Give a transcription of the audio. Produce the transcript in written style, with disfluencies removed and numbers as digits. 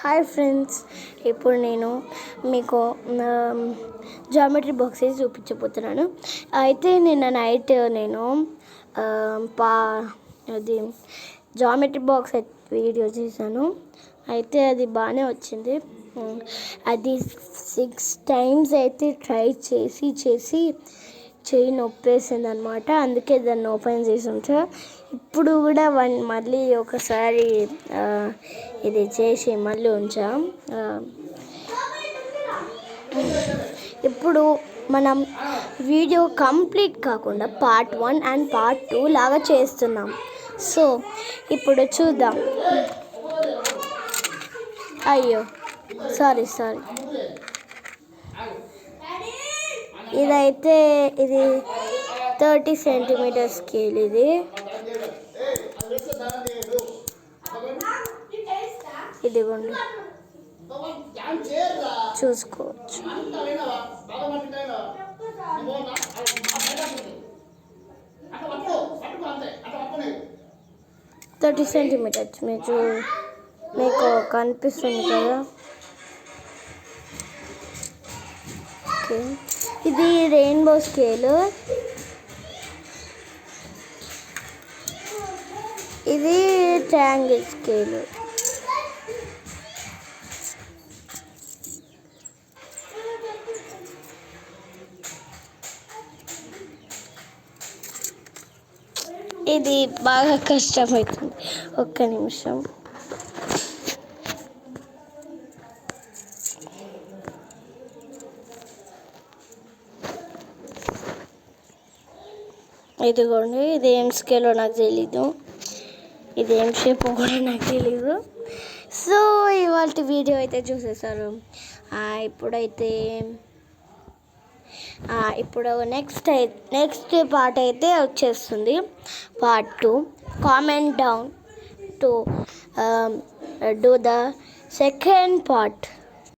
Hi friends, ఇప్పుడు నేను మీకు జామెట్రీ బాక్సెస్ చూపించబోతున్నాను. అయితే నిన్న నైట్ నేను అది జామెట్రీ బాక్స్ వీడియో చేశాను. అయితే అది బాగానే వచ్చింది. అది 6 times అయితే ట్రై చేసి చెయ్యి నొప్పేసింది అనమాట. అందుకే దాన్ని ఓపెన్ చేసి ఉంచా. ఇప్పుడు కూడా మళ్ళీ ఒకసారి ఇది చేసి మళ్ళీ ఉంచా. ఇప్పుడు మనం వీడియో కంప్లీట్ కాకుండా part 1 and part 2 లాగా చేస్తున్నాం. సో ఇప్పుడు చూద్దాం. అయ్యో సారీ ఇదైతే ఇది 30 centimeter స్కేల్. ఇది ఇదిగోండి, చూసుకోవచ్చు. 30 centimeters మీకు కనిపిస్తుంది కదా. ఓకే, ఇది రెయిన్బో స్కేల్. ఇది ట్రయాంగిల్ స్కేల్. ఇది బాగా కష్టమవుతుంది. ఒక్క నిమిషం. ఇదిగోండి, ఇది ఏం స్కేలో నాకు తెలీదు, ఇది ఏం షేప్ కూడా నాకు తెలీదు. సో ఇవాళ వీడియో అయితే చూసేసారు. ఇప్పుడు నెక్స్ట్ పార్ట్ అయితే వచ్చేస్తుంది, part 2. Comment down to do the second part.